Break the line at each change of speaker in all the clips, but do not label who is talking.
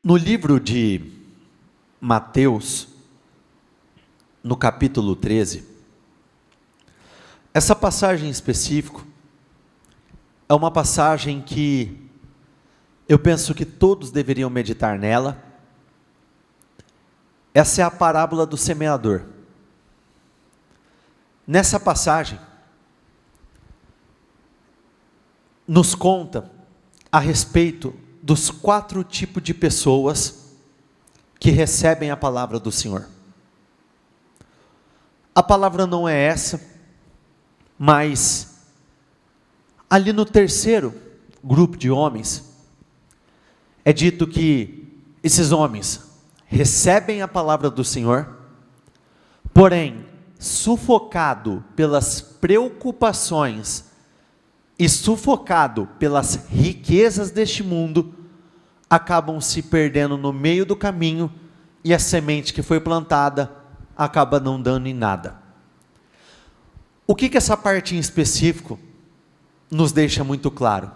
No livro de Mateus, no capítulo 13, essa passagem em específico é uma passagem que eu penso que todos deveriam meditar nela. Essa é a parábola do semeador. Nessa passagem, nos conta a respeito dos 4 tipos de pessoas que recebem a palavra do Senhor. A palavra não é essa, mas ali no terceiro grupo de homens, é dito que esses homens recebem a palavra do Senhor, porém, sufocado pelas preocupações e sufocado pelas riquezas deste mundo, acabam se perdendo no meio do caminho, e a semente que foi plantada acaba não dando em nada. O que essa parte em específico nos deixa muito claro?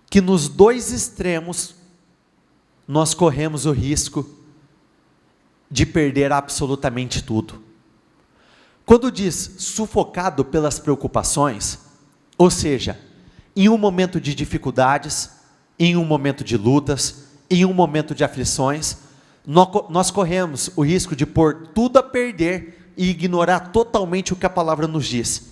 Que nos 2 extremos, nós corremos o risco de perder absolutamente tudo. Quando diz sufocado pelas preocupações, ou seja, em um momento de dificuldades, em um momento de lutas, em um momento de aflições, nós corremos o risco de pôr tudo a perder e ignorar totalmente o que a palavra nos diz.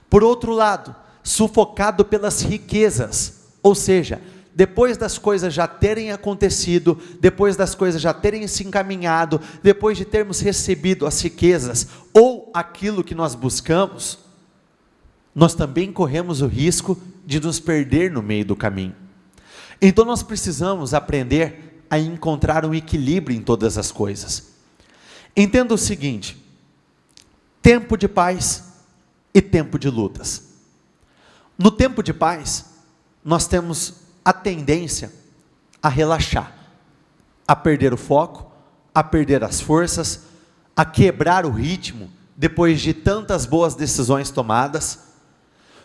Por outro lado, sufocado pelas riquezas, ou seja, depois das coisas já terem acontecido, depois das coisas já terem se encaminhado, depois de termos recebido as riquezas, ou aquilo que nós buscamos, nós também corremos o risco de nos perder no meio do caminho. Então nós precisamos aprender a encontrar um equilíbrio em todas as coisas. Entenda o seguinte: tempo de paz e tempo de lutas. No tempo de paz, nós temos a tendência a relaxar, a perder o foco, a perder as forças, a quebrar o ritmo, depois de tantas boas decisões tomadas.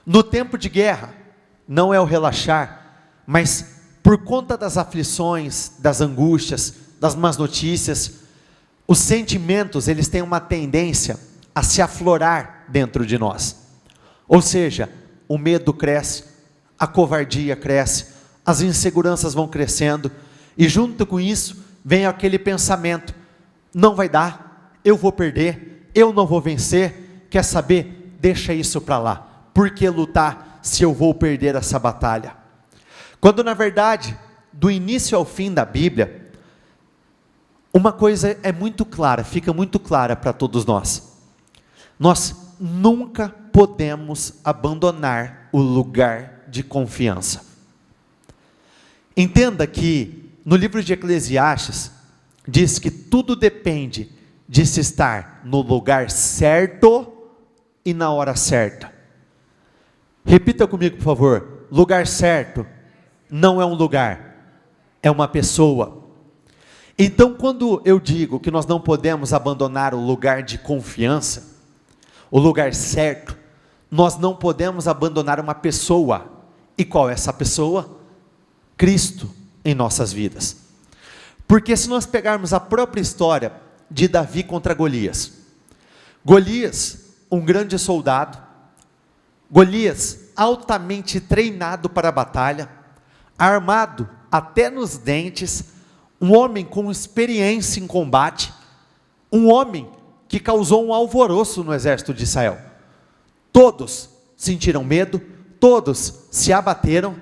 No tempo de guerra, não é o relaxar, mas por conta das aflições, das angústias, das más notícias, os sentimentos, eles têm uma tendência a se aflorar dentro de nós. Ou seja, o medo cresce, a covardia cresce, as inseguranças vão crescendo, e junto com isso, vem aquele pensamento: não vai dar, eu vou perder, eu não vou vencer, quer saber? Deixa isso para lá. Por que lutar se eu vou perder essa batalha? Quando na verdade, do início ao fim da Bíblia, uma coisa é muito clara, fica muito clara para todos nós: nós nunca podemos abandonar o lugar de confiança. Entenda que no livro de Eclesiastes, diz que tudo depende de se estar no lugar certo e na hora certa. Repita comigo, por favor: lugar certo não é um lugar, é uma pessoa. Então, quando eu digo que nós não podemos abandonar o lugar de confiança, o lugar certo, nós não podemos abandonar uma pessoa. E qual é essa pessoa? Cristo em nossas vidas. Porque se nós pegarmos a própria história de Davi contra Golias, Golias, um grande soldado, Golias, altamente treinado para a batalha, armado até nos dentes, um homem com experiência em combate, um homem que causou um alvoroço no exército de Israel. Todos sentiram medo, todos se abateram,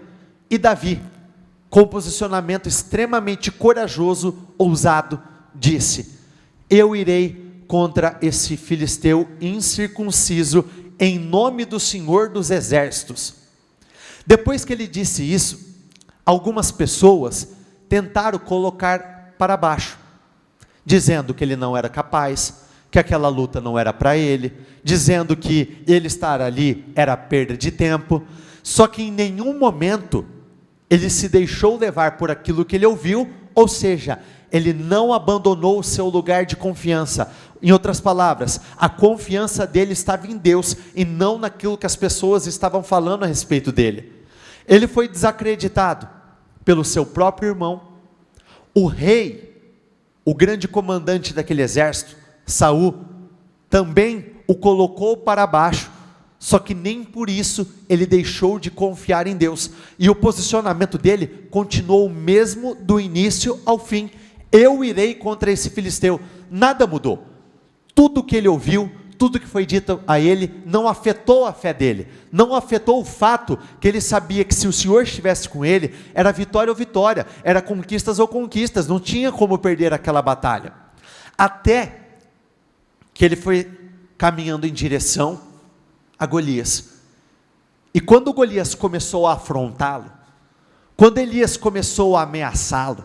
e Davi, com um posicionamento extremamente corajoso, ousado, disse: eu irei contra esse filisteu incircunciso, em nome do Senhor dos Exércitos. Depois que ele disse isso, algumas pessoas tentaram colocar para baixo, dizendo que ele não era capaz, que aquela luta não era para ele, dizendo que ele estar ali era perda de tempo. Só que em nenhum momento ele se deixou levar por aquilo que ele ouviu, ou seja, ele não abandonou o seu lugar de confiança. Em outras palavras, a confiança dele estava em Deus e não naquilo que as pessoas estavam falando a respeito dele. Ele foi desacreditado pelo seu próprio irmão, O rei, o grande comandante daquele exército, Saul, também o colocou para baixo, só que nem por isso ele deixou de confiar em Deus, e o posicionamento dele continuou o mesmo do início ao fim: eu irei contra esse filisteu. Nada mudou. Tudo que ele ouviu, tudo que foi dito a ele, não afetou a fé dele, não afetou o fato que ele sabia que se o Senhor estivesse com ele, era vitória ou vitória, era conquistas ou conquistas, não tinha como perder aquela batalha. Até que ele foi caminhando em direção a Golias, e quando Golias começou a afrontá-lo, quando Elias começou a ameaçá-lo,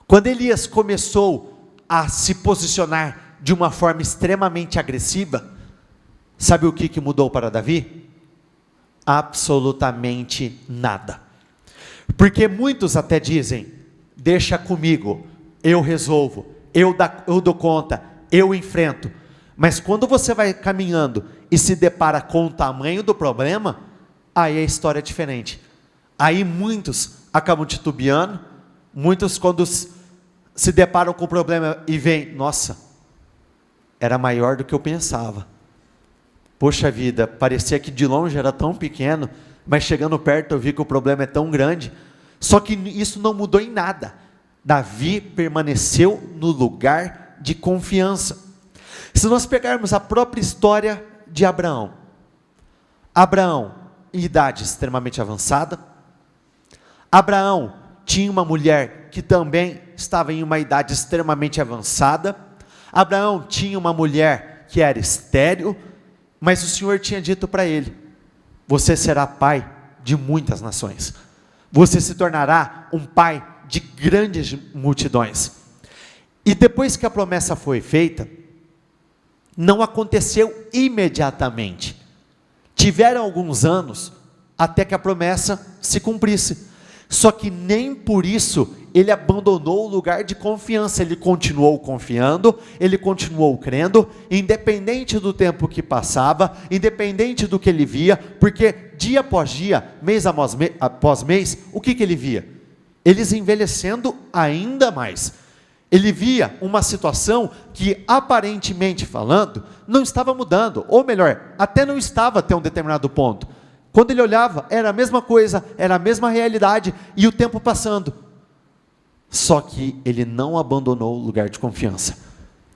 quando Elias começou a se posicionar de uma forma extremamente agressiva, sabe o que mudou para Davi? Absolutamente nada. Porque muitos até dizem: deixa comigo, eu resolvo, eu dou conta, eu enfrento. Mas quando você vai caminhando e se depara com o tamanho do problema, aí a história é diferente. Aí muitos acabam titubeando, muitos quando se deparam com o problema e veem: nossa, era maior do que eu pensava. Poxa vida, parecia que de longe era tão pequeno, mas chegando perto eu vi que o problema é tão grande. Só que isso não mudou em nada. Davi permaneceu no lugar de confiança. Se nós pegarmos a própria história de Abraão, em idade extremamente avançada, Abraão tinha uma mulher que também estava em uma idade extremamente avançada. Abraão tinha uma mulher que era estéril, mas o Senhor tinha dito para ele: você será pai de muitas nações, você se tornará um pai de grandes multidões. E depois que a promessa foi feita, não aconteceu imediatamente, tiveram alguns anos até que a promessa se cumprisse. Só que nem por isso ele abandonou o lugar de confiança, ele continuou confiando, ele continuou crendo, independente do tempo que passava, independente do que ele via, porque dia após dia, mês após mês, o que ele via? Eles envelhecendo ainda mais. Ele via uma situação que, aparentemente falando, não estava mudando, ou melhor, até não estava até um determinado ponto. Quando ele olhava, era a mesma coisa, era a mesma realidade, e o tempo passando. Só que ele não abandonou o lugar de confiança.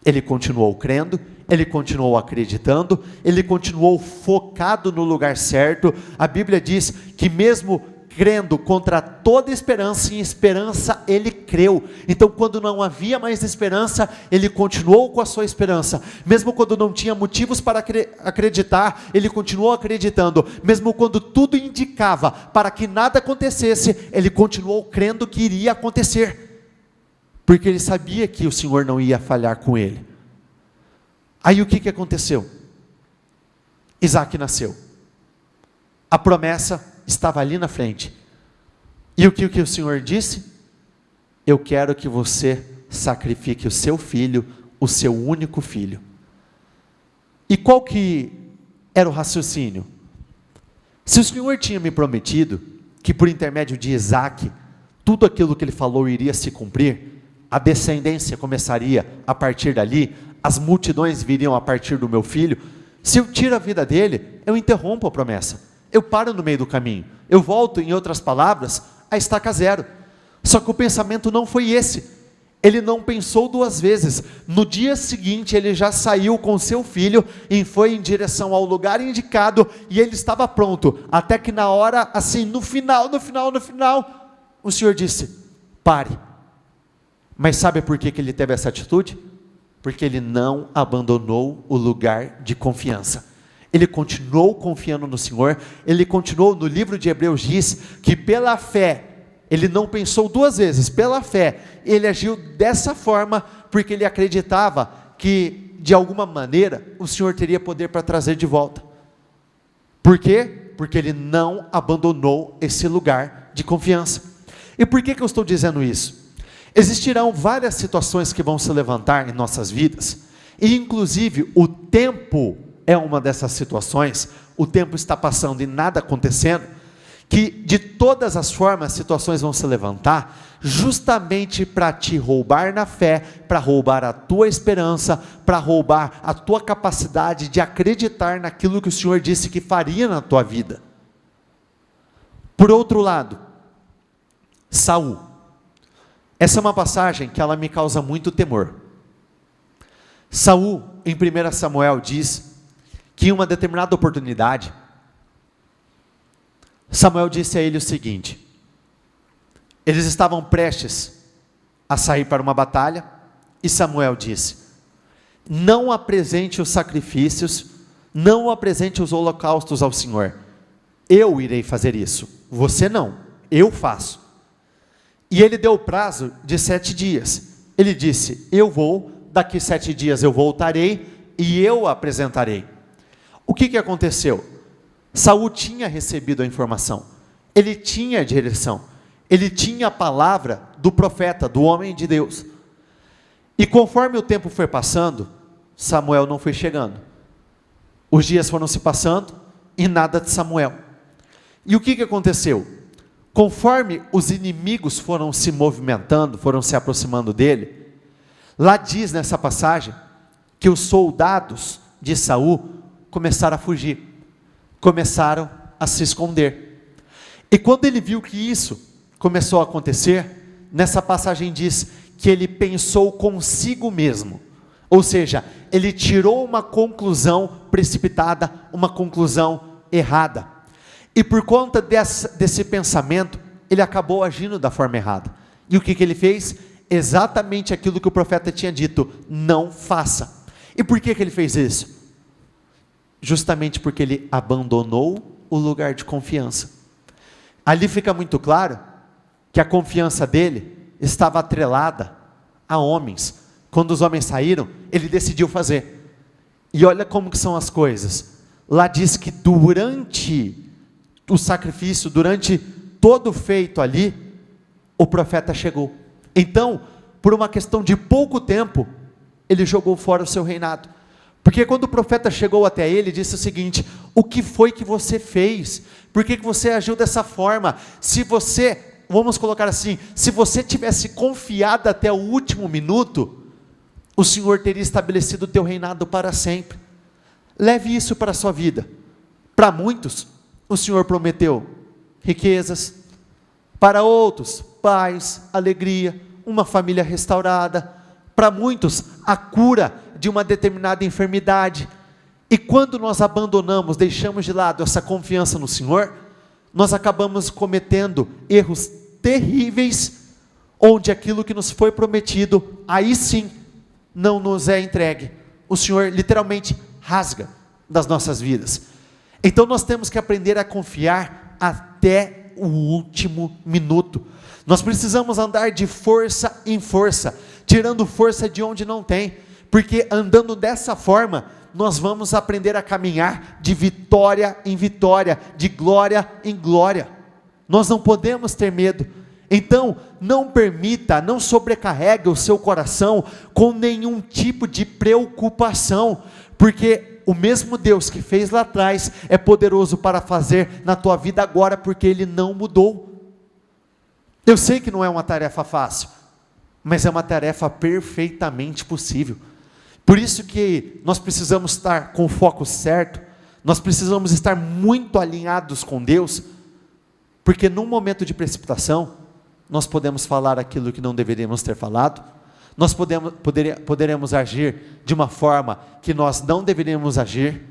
Ele continuou crendo, ele continuou acreditando, ele continuou focado no lugar certo. A Bíblia diz que mesmo crendo contra toda esperança, em esperança ele creu. Então quando não havia mais esperança, ele continuou com a sua esperança. Mesmo quando não tinha motivos para acreditar, ele continuou acreditando. Mesmo quando tudo indicava para que nada acontecesse, ele continuou crendo que iria acontecer, porque ele sabia que o Senhor não ia falhar com ele. Aí o que aconteceu? Isaac nasceu. A promessa estava ali na frente. E o que o Senhor disse? Eu quero que você sacrifique o seu filho, o seu único filho. E qual que era o raciocínio? Se o Senhor tinha me prometido que por intermédio de Isaac, tudo aquilo que ele falou iria se cumprir, a descendência começaria a partir dali, as multidões viriam a partir do meu filho, se eu tiro a vida dele, eu interrompo a promessa. Eu paro no meio do caminho, eu volto, em outras palavras, a estaca zero. Só que o pensamento não foi esse. Ele não pensou duas vezes. No dia seguinte ele já saiu com seu filho e foi em direção ao lugar indicado, e ele estava pronto, até que na hora, assim, no final, o Senhor disse: pare. Mas sabe por que ele teve essa atitude? Porque ele não abandonou o lugar de confiança. Ele continuou confiando no Senhor, ele continuou. No livro de Hebreus diz que pela fé, ele não pensou duas vezes, pela fé, ele agiu dessa forma, porque ele acreditava que, de alguma maneira, o Senhor teria poder para trazer de volta. Por quê? Porque ele não abandonou esse lugar de confiança. E por que eu estou dizendo isso? Existirão várias situações que vão se levantar em nossas vidas, e inclusive o tempo é uma dessas situações. O tempo está passando e nada acontecendo, que de todas as formas situações vão se levantar, justamente para te roubar na fé, para roubar a tua esperança, para roubar a tua capacidade de acreditar naquilo que o Senhor disse que faria na tua vida. Por outro lado, Saul. Essa é uma passagem que ela me causa muito temor. Saul, em 1 Samuel, diz que em uma determinada oportunidade, Samuel disse a ele o seguinte: eles estavam prestes a sair para uma batalha, e Samuel disse: não apresente os sacrifícios, não apresente os holocaustos ao Senhor, eu irei fazer isso, você não, eu faço. E ele deu o prazo de 7 dias, ele disse: eu vou, daqui 7 dias eu voltarei, e eu apresentarei. O que aconteceu? Saul tinha recebido a informação, ele tinha a direção, ele tinha a palavra do profeta, do homem de Deus, e conforme o tempo foi passando, Samuel não foi chegando, os dias foram se passando, e nada de Samuel. E o que aconteceu? Conforme os inimigos foram se movimentando, foram se aproximando dele, lá diz nessa passagem, que os soldados de Saul começaram a fugir, começaram a se esconder, e quando ele viu que isso começou a acontecer, nessa passagem diz que ele pensou consigo mesmo, ou seja, ele tirou uma conclusão precipitada, uma conclusão errada, e por conta desse pensamento, ele acabou agindo da forma errada. E o que ele fez? Exatamente aquilo que o profeta tinha dito: não faça. E por que ele fez isso? Justamente porque ele abandonou o lugar de confiança. Ali fica muito claro que a confiança dele estava atrelada a homens. Quando os homens saíram, ele decidiu fazer. E olha como que são as coisas. Lá diz que durante o sacrifício, durante todo o feito ali, o profeta chegou. Então, por uma questão de pouco tempo, ele jogou fora o seu reinado. Porque quando o profeta chegou até ele, disse o seguinte: o que foi que você fez? Por que você agiu dessa forma? Se você, vamos colocar assim, se você tivesse confiado até o último minuto, o Senhor teria estabelecido o teu reinado para sempre. Leve isso para a sua vida. Para muitos, o Senhor prometeu riquezas, para outros, paz, alegria, uma família restaurada, para muitos, a cura de uma determinada enfermidade. E quando nós abandonamos, deixamos de lado essa confiança no Senhor, nós acabamos cometendo erros terríveis, onde aquilo que nos foi prometido, aí sim, não nos é entregue. O Senhor literalmente rasga das nossas vidas. Então nós temos que aprender a confiar até o último minuto. Nós precisamos andar de força em força, tirando força de onde não tem, porque andando dessa forma, nós vamos aprender a caminhar de vitória em vitória, de glória em glória. Nós não podemos ter medo. Então, não permita, não sobrecarregue o seu coração com nenhum tipo de preocupação, porque o mesmo Deus que fez lá atrás é poderoso para fazer na tua vida agora, porque Ele não mudou. Eu sei que não é uma tarefa fácil, mas é uma tarefa perfeitamente possível. Por isso que nós precisamos estar com o foco certo, nós precisamos estar muito alinhados com Deus, porque num momento de precipitação, nós podemos falar aquilo que não deveríamos ter falado, nós poderemos agir de uma forma que nós não deveríamos agir.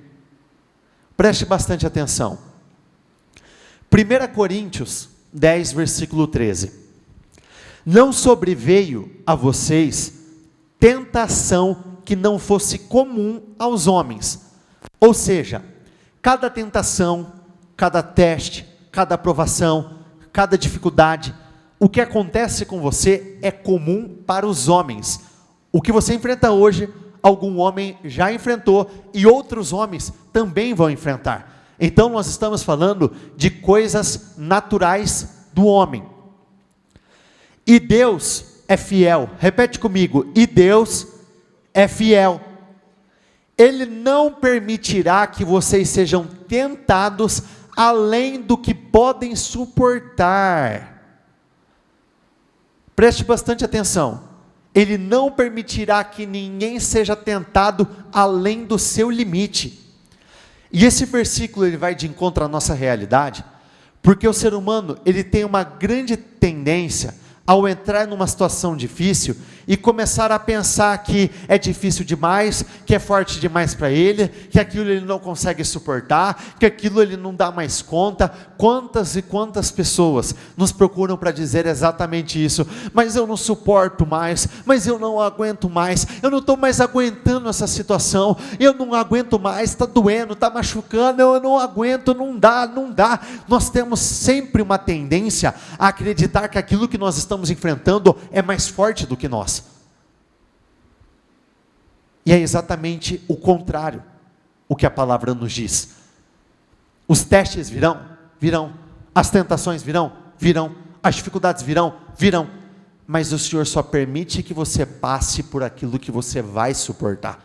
Preste bastante atenção. 1 Coríntios 10, versículo 13. Não sobreveio a vocês tentação que não fosse comum aos homens. Ou seja, cada tentação, cada teste, cada aprovação, cada dificuldade, o que acontece com você é comum para os homens. O que você enfrenta hoje, algum homem já enfrentou e outros homens também vão enfrentar. Então nós estamos falando de coisas naturais do homem. E Deus é fiel. Repete comigo: e Deus é fiel. Ele não permitirá que vocês sejam tentados além do que podem suportar. Preste bastante atenção. Ele não permitirá que ninguém seja tentado além do seu limite. E esse versículo ele vai de encontro à nossa realidade, porque o ser humano ele tem uma grande tendência ao entrar numa situação difícil e começar a pensar que é difícil demais, que é forte demais para ele, que aquilo ele não consegue suportar, que aquilo ele não dá mais conta. Quantas e quantas pessoas nos procuram para dizer exatamente isso: mas eu não suporto mais, mas eu não aguento mais, eu não estou mais aguentando essa situação, eu não aguento mais, está doendo, está machucando, eu não aguento, não dá. Nós temos sempre uma tendência a acreditar que aquilo que nós estamos enfrentando é mais forte do que nós. E é exatamente o contrário o que a palavra nos diz. Os testes virão, as tentações virão, as dificuldades virão, mas o Senhor só permite que você passe por aquilo que você vai suportar.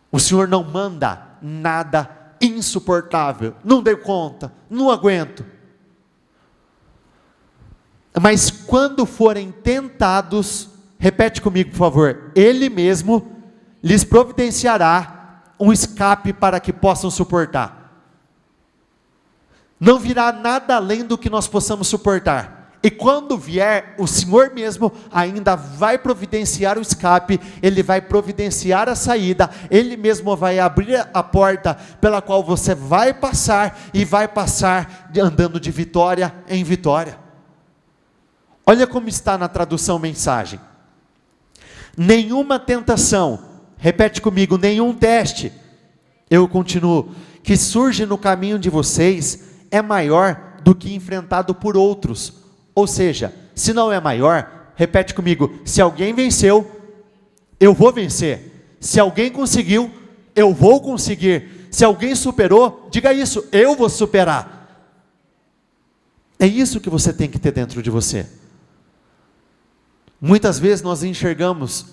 O Senhor não manda nada insuportável, não dei conta, não aguento. Mas quando forem tentados, repete comigo por favor, Ele mesmo lhes providenciará um escape para que possam suportar. Não virá nada além do que nós possamos suportar. E quando vier, o Senhor mesmo ainda vai providenciar o escape, Ele vai providenciar a saída, Ele mesmo vai abrir a porta pela qual você vai passar, e vai passar andando de vitória em vitória. Olha como está na tradução mensagem. Nenhuma tentação, repete comigo, nenhum teste, eu continuo, que surge no caminho de vocês, é maior do que enfrentado por outros. Ou seja, se não é maior, repete comigo, se alguém venceu, eu vou vencer. Se alguém conseguiu, eu vou conseguir. Se alguém superou, diga isso, eu vou superar. É isso que você tem que ter dentro de você. Muitas vezes nós enxergamos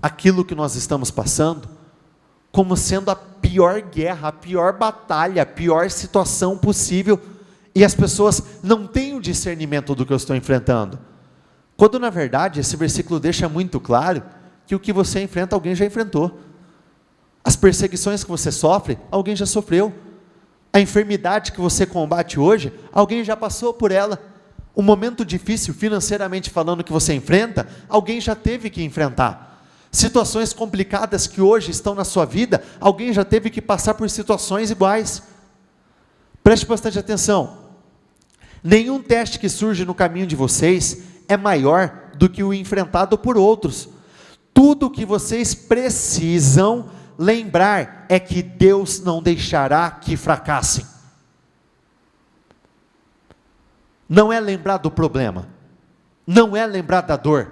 aquilo que nós estamos passando como sendo a pior guerra, a pior batalha, a pior situação possível, e as pessoas não têm o discernimento do que eu estou enfrentando, quando na verdade esse versículo deixa muito claro que o que você enfrenta, alguém já enfrentou. As perseguições que você sofre, alguém já sofreu. A enfermidade que você combate hoje, alguém já passou por ela. O momento difícil financeiramente falando que você enfrenta, alguém já teve que enfrentar. Situações complicadas que hoje estão na sua vida, alguém já teve que passar por situações iguais. Preste bastante atenção. Nenhum teste que surge no caminho de vocês é maior do que o enfrentado por outros. Tudo o que vocês precisam lembrar é que Deus não deixará que fracassem. Não é lembrar do problema, não é lembrar da dor,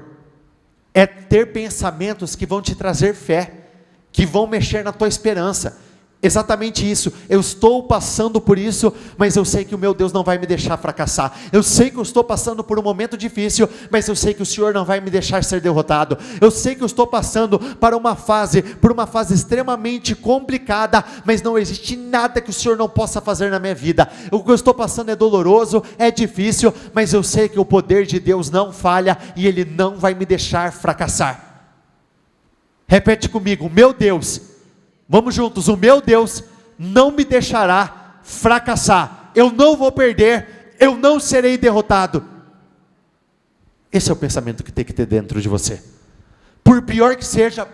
é ter pensamentos que vão te trazer fé, que vão mexer na tua esperança. Exatamente isso, eu estou passando por isso, mas eu sei que o meu Deus não vai me deixar fracassar. Eu sei que eu estou passando por um momento difícil, mas eu sei que o Senhor não vai me deixar ser derrotado. Eu sei que eu estou passando por uma fase extremamente complicada, mas não existe nada que o Senhor não possa fazer na minha vida. O que eu estou passando é doloroso, é difícil, mas eu sei que o poder de Deus não falha, e Ele não vai me deixar fracassar. Repete comigo, meu Deus, vamos juntos, o meu Deus não me deixará fracassar, eu não vou perder, eu não serei derrotado. Esse é o pensamento que tem que ter dentro de você. Por pior que seja,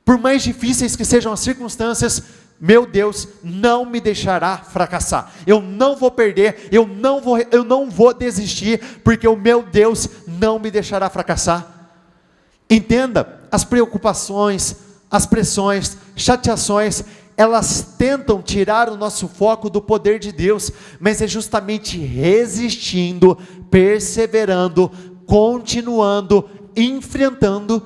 por mais difíceis que sejam as circunstâncias, meu Deus não me deixará fracassar, eu não vou perder, eu não vou desistir, porque o meu Deus não me deixará fracassar. Entenda, as preocupações, as pressões, chateações, elas tentam tirar o nosso foco do poder de Deus, mas é justamente resistindo, perseverando, continuando, enfrentando,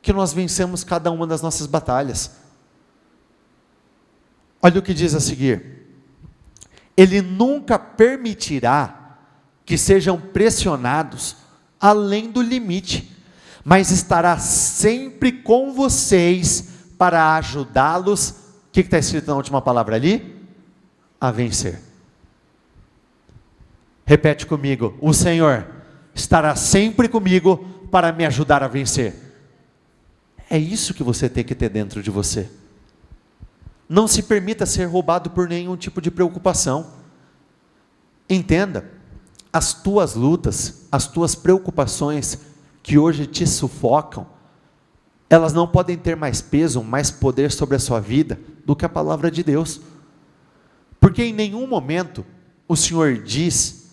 que nós vencemos cada uma das nossas batalhas. Olha o que diz a seguir: Ele nunca permitirá que sejam pressionados além do limite, mas estará sempre com vocês para ajudá-los que está escrito na última palavra ali? A vencer. Repete comigo: o Senhor estará sempre comigo para me ajudar a vencer. É isso que você tem que ter dentro de você. Não se permita ser roubado por nenhum tipo de preocupação. Entenda, as tuas lutas, as tuas preocupações que hoje te sufocam, elas não podem ter mais peso, mais poder sobre a sua vida do que a palavra de Deus. Porque em nenhum momento o Senhor diz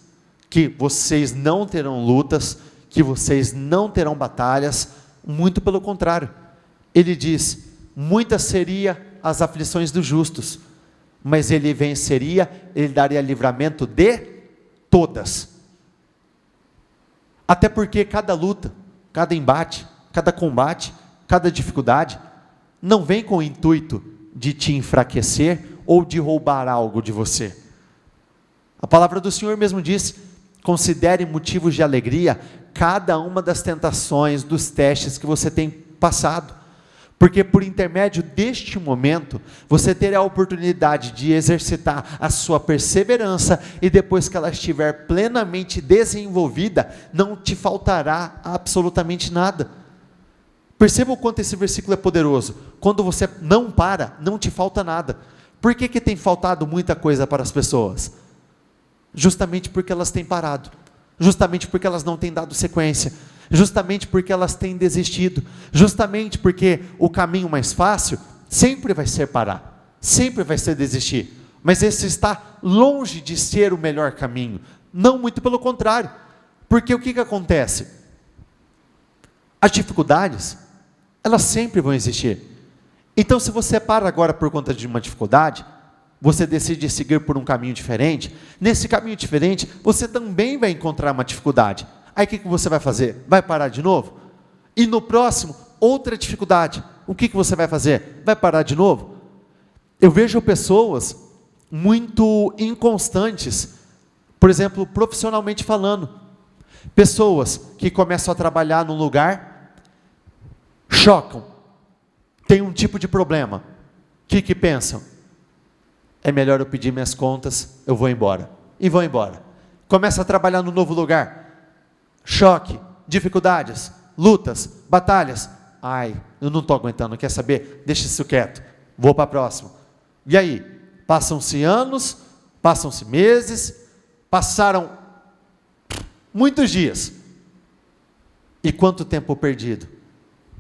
que vocês não terão lutas, que vocês não terão batalhas, muito pelo contrário. Ele diz: muitas seriam as aflições dos justos, mas ele venceria, ele daria livramento de todas. Até porque cada luta, cada embate, cada combate, cada dificuldade, não vem com o intuito de te enfraquecer ou de roubar algo de você. A palavra do Senhor mesmo diz: considere motivos de alegria cada uma das tentações, dos testes que você tem passado, porque por intermédio deste momento, você terá a oportunidade de exercitar a sua perseverança, e depois que ela estiver plenamente desenvolvida, não te faltará absolutamente nada. Perceba o quanto esse versículo é poderoso. Quando você não para, não te falta nada. Por que tem faltado muita coisa para as pessoas? Justamente porque elas têm parado, justamente porque elas não têm dado sequência, justamente porque elas têm desistido, justamente porque o caminho mais fácil sempre vai ser parar, sempre vai ser desistir, mas esse está longe de ser o melhor caminho, não, muito pelo contrário, porque o que acontece? As dificuldades, elas sempre vão existir. Então, se você para agora por conta de uma dificuldade, você decide seguir por um caminho diferente, nesse caminho diferente, você também vai encontrar uma dificuldade. Aí o que você vai fazer? Vai parar de novo? E no próximo, outra dificuldade. O que você vai fazer? Vai parar de novo? Eu vejo pessoas muito inconstantes, por exemplo, profissionalmente falando. Pessoas que começam a trabalhar num lugar, chocam, tem um tipo de problema. O que pensam? É melhor eu pedir minhas contas, eu vou embora. E vão embora. Começa a trabalhar no novo lugar. Choque, dificuldades, lutas, batalhas. Ai, eu não estou aguentando, quer saber? Deixa isso quieto, vou para a próxima. E aí? Passam-se anos, passam-se meses, passaram muitos dias. E quanto tempo perdido?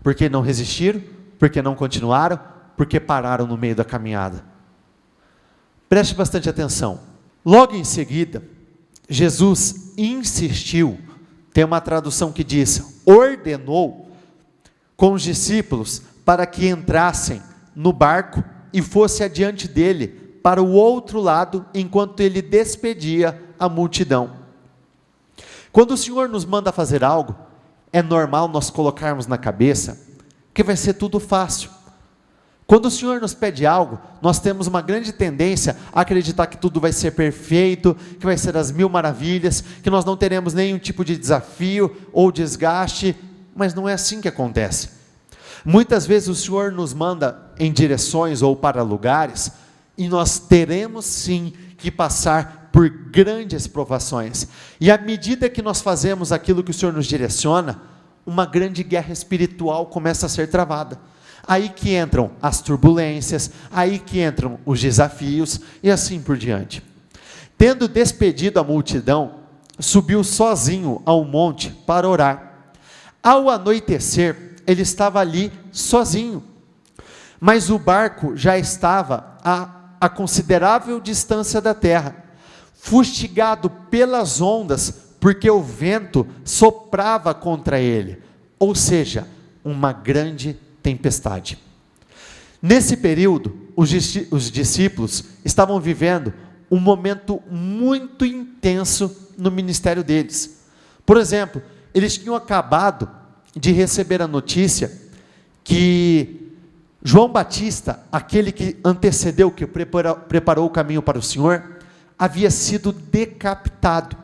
Porque não resistiram, porque não continuaram, porque pararam no meio da caminhada. Preste bastante atenção. Logo em seguida, Jesus insistiu, tem uma tradução que diz, ordenou com os discípulos para que entrassem no barco e fosse adiante dele para o outro lado, enquanto ele despedia a multidão. Quando o Senhor nos manda fazer algo, é normal nós colocarmos na cabeça que vai ser tudo fácil. Quando o Senhor nos pede algo, nós temos uma grande tendência a acreditar que tudo vai ser perfeito, que vai ser as mil maravilhas, que nós não teremos nenhum tipo de desafio ou desgaste, mas não é assim que acontece. Muitas vezes o Senhor nos manda em direções ou para lugares, e nós teremos sim que passar por grandes provações, e à medida que nós fazemos aquilo que o Senhor nos direciona, uma grande guerra espiritual começa a ser travada. Aí que entram as turbulências, aí que entram os desafios, e assim por diante. Tendo despedido a multidão, subiu sozinho ao monte para orar. Ao anoitecer, ele estava ali sozinho, mas o barco já estava a considerável distância da terra, fustigado pelas ondas, porque o vento soprava contra ele, ou seja, uma grande tempestade. Nesse período, os discípulos estavam vivendo um momento muito intenso no ministério deles. Por exemplo, eles tinham acabado de receber a notícia que João Batista, aquele que antecedeu, que preparou o caminho para o Senhor, havia sido decapitado.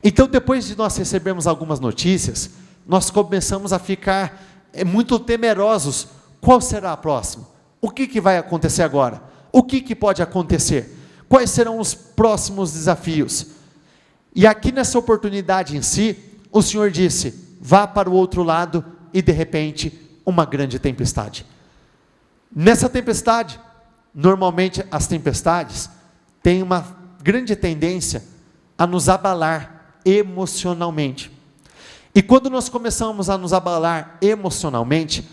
Então, depois de nós recebermos algumas notícias, nós começamos a ficar muito temerosos. Qual será a próxima? O que vai acontecer agora? O que pode acontecer? Quais serão os próximos desafios? E aqui nessa oportunidade em si, o Senhor disse, vá para o outro lado, e de repente, uma grande tempestade. Nessa tempestade, normalmente as tempestades têm uma grande tendência a nos abalar emocionalmente. E quando nós começamos a nos abalar emocionalmente,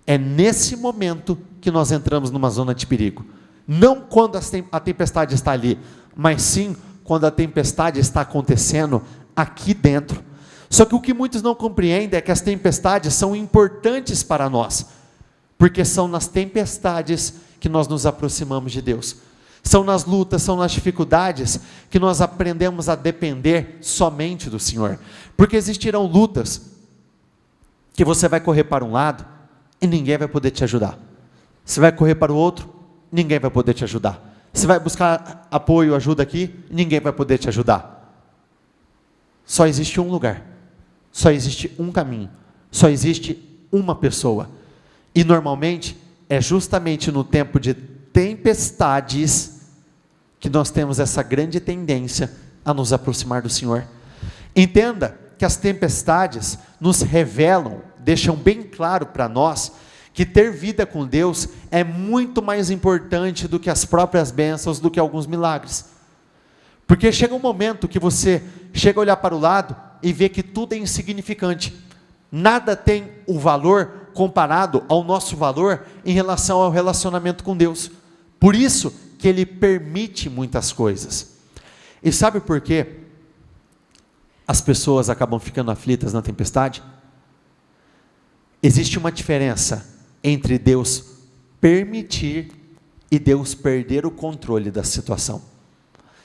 é nesse momento que nós entramos numa zona de perigo. Não quando a tempestade está ali, mas sim quando a tempestade está acontecendo aqui dentro. Só que o que muitos não compreendem é que as tempestades são importantes para nós, porque são nas tempestades que nós nos aproximamos de Deus. São nas lutas, são nas dificuldades que nós aprendemos a depender somente do Senhor. Porque existirão lutas que você vai correr para um lado e ninguém vai poder te ajudar. Você vai correr para o outro, ninguém vai poder te ajudar. Você vai buscar apoio, ajuda aqui, ninguém vai poder te ajudar. Só existe um lugar, só existe um caminho, só existe uma pessoa. E normalmente é justamente no tempo de tempestades que nós temos essa grande tendência a nos aproximar do Senhor. Entenda que as tempestades nos revelam, deixam bem claro para nós, que ter vida com Deus é muito mais importante do que as próprias bênçãos, do que alguns milagres. Porque chega um momento que você chega a olhar para o lado e vê que tudo é insignificante. Nada tem o valor comparado ao nosso valor em relação ao relacionamento com Deus. Por isso que Ele permite muitas coisas. E sabe por quê as pessoas acabam ficando aflitas na tempestade? Existe uma diferença entre Deus permitir e Deus perder o controle da situação.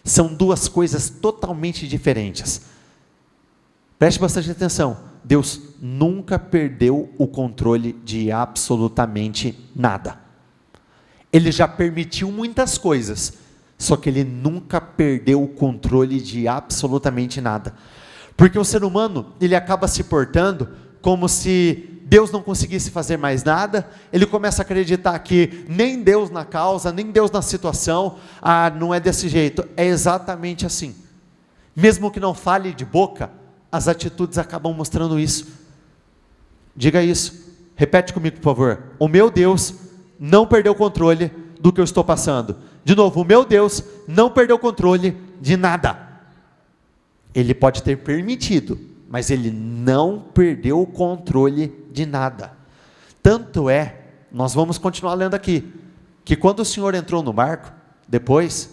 São duas coisas totalmente diferentes. Preste bastante atenção. Deus nunca perdeu o controle de absolutamente nada. Ele já permitiu muitas coisas, só que Ele nunca perdeu o controle de absolutamente nada. Porque o ser humano, ele acaba se portando como se Deus não conseguisse fazer mais nada. Ele começa a acreditar que nem Deus na causa, nem Deus na situação. Não é desse jeito, é exatamente assim. Mesmo que não fale de boca, as atitudes acabam mostrando isso. Diga isso, repete comigo por favor. O meu Deus não perdeu o controle do que eu estou passando. De novo, o meu Deus não perdeu o controle de nada. Ele pode ter permitido, mas Ele não perdeu o controle de nada. Tanto é, nós vamos continuar lendo aqui, que quando o Senhor entrou no barco, depois,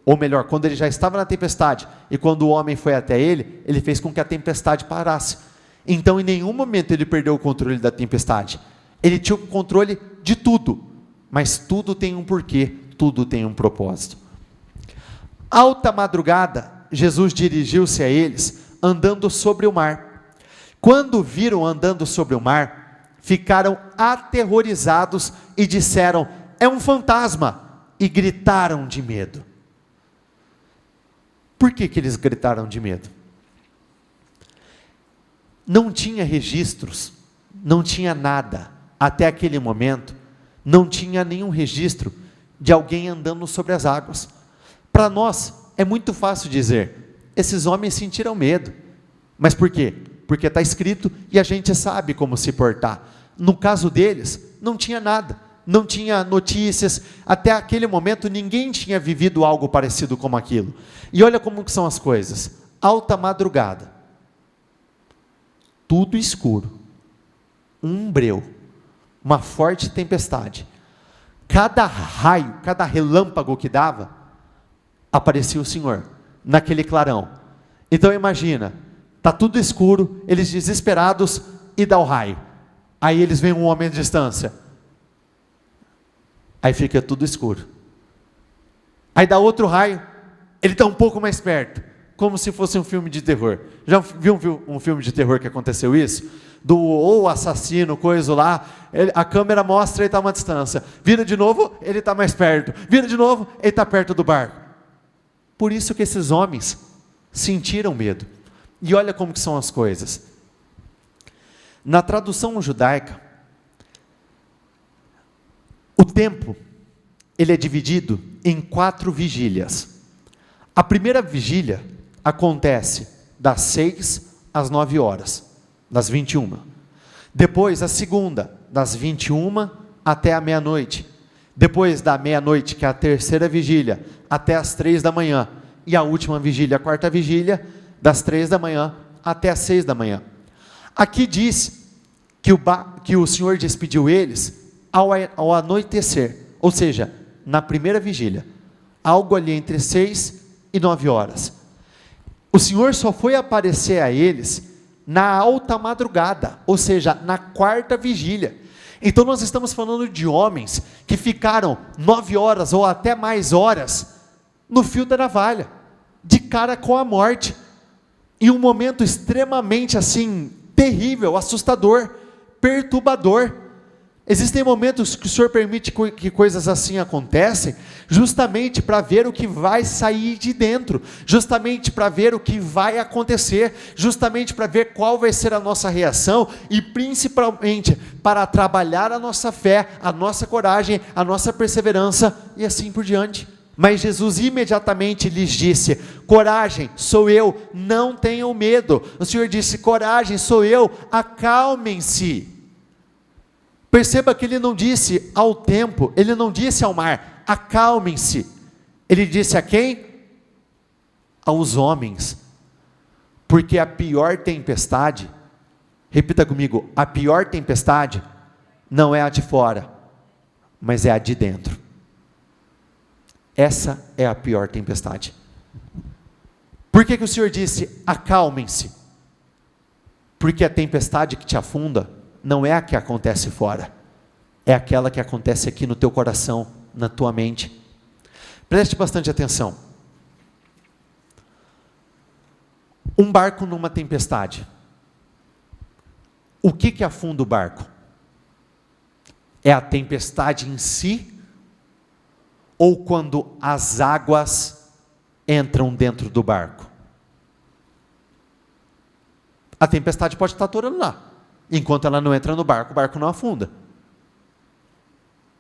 ou melhor, quando Ele já estava na tempestade, e quando o homem foi até Ele, Ele fez com que a tempestade parasse. Então em nenhum momento Ele perdeu o controle da tempestade. Ele tinha o controle de tudo, mas tudo tem um porquê, tudo tem um propósito. Alta madrugada, Jesus dirigiu-se a eles, andando sobre o mar. Quando viram andando sobre o mar, ficaram aterrorizados e disseram, é um fantasma, e gritaram de medo. Por que eles gritaram de medo? Não tinha registros, não tinha nada, até aquele momento, não tinha nenhum registro de alguém andando sobre as águas. Para nós, é muito fácil dizer, esses homens sentiram medo. Mas por quê? Porque está escrito e a gente sabe como se portar. No caso deles, não tinha nada, não tinha notícias, até aquele momento ninguém tinha vivido algo parecido com aquilo. E olha como que são as coisas, alta madrugada, tudo escuro, um breu, uma forte tempestade, cada raio, cada relâmpago que dava, aparecia o Senhor, naquele clarão. Então imagina, está tudo escuro, eles desesperados, e dá o raio, aí eles veem um homem à distância, aí fica tudo escuro, aí dá outro raio, ele está um pouco mais perto, como se fosse um filme de terror. Já viu um filme de terror que aconteceu isso? Ou assassino, coisa lá, a câmera mostra ele está a uma distância, vira de novo, ele está mais perto, vira de novo, ele está perto do barco. Por isso que esses homens sentiram medo. E olha como que são as coisas. Na tradução judaica, o tempo ele é dividido em 4 vigílias. A primeira vigília acontece das 6 às 9 horas, das 21. Depois a segunda, das 21 até a meia-noite. Depois da meia-noite, que é a terceira vigília, até as 3 da manhã. E a última vigília, a quarta vigília, das 3 da manhã até as 6 da manhã. Aqui diz que o Senhor despediu eles ao anoitecer, ou seja, na primeira vigília, algo ali entre 6 e 9 horas. O Senhor só foi aparecer a eles na alta madrugada, ou seja, na quarta vigília. Então nós estamos falando de homens que ficaram 9 horas ou até mais horas no fio da navalha, de cara com a morte, em um momento extremamente assim, terrível, assustador, perturbador. Existem momentos que o Senhor permite que coisas assim acontecem, justamente para ver o que vai sair de dentro, justamente para ver o que vai acontecer, justamente para ver qual vai ser a nossa reação, e principalmente para trabalhar a nossa fé, a nossa coragem, a nossa perseverança, e assim por diante. Mas Jesus imediatamente lhes disse: coragem, sou eu, não tenham medo. O Senhor disse: coragem, sou eu, acalmem-se. Perceba que ele não disse ao tempo, ele não disse ao mar: acalmem-se. Ele disse a quem? Aos homens. Porque a pior tempestade, repita comigo, a pior tempestade não é a de fora, mas é a de dentro. Essa é a pior tempestade. Por que o Senhor disse: acalmem-se? Porque a tempestade que te afunda não é a que acontece fora, é aquela que acontece aqui no teu coração, na tua mente. Preste bastante atenção. Um barco numa tempestade, o que afunda o barco? É a tempestade em si, ou quando as águas entram dentro do barco? A tempestade pode estar atorando lá, enquanto ela não entra no barco, o barco não afunda.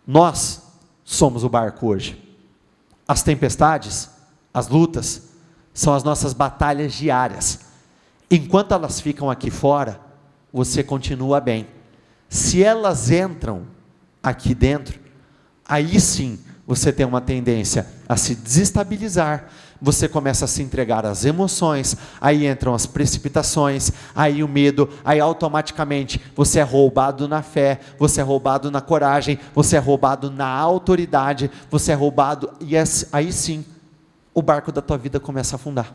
Nós somos o barco hoje. As tempestades, as lutas, são as nossas batalhas diárias. Enquanto elas ficam aqui fora, você continua bem. Se elas entram aqui dentro, aí sim você tem uma tendência a se desestabilizar, você começa a se entregar às emoções, aí entram as precipitações, aí o medo, aí automaticamente você é roubado na fé, você é roubado na coragem, você é roubado na autoridade, você é roubado, e aí sim, o barco da tua vida começa a afundar.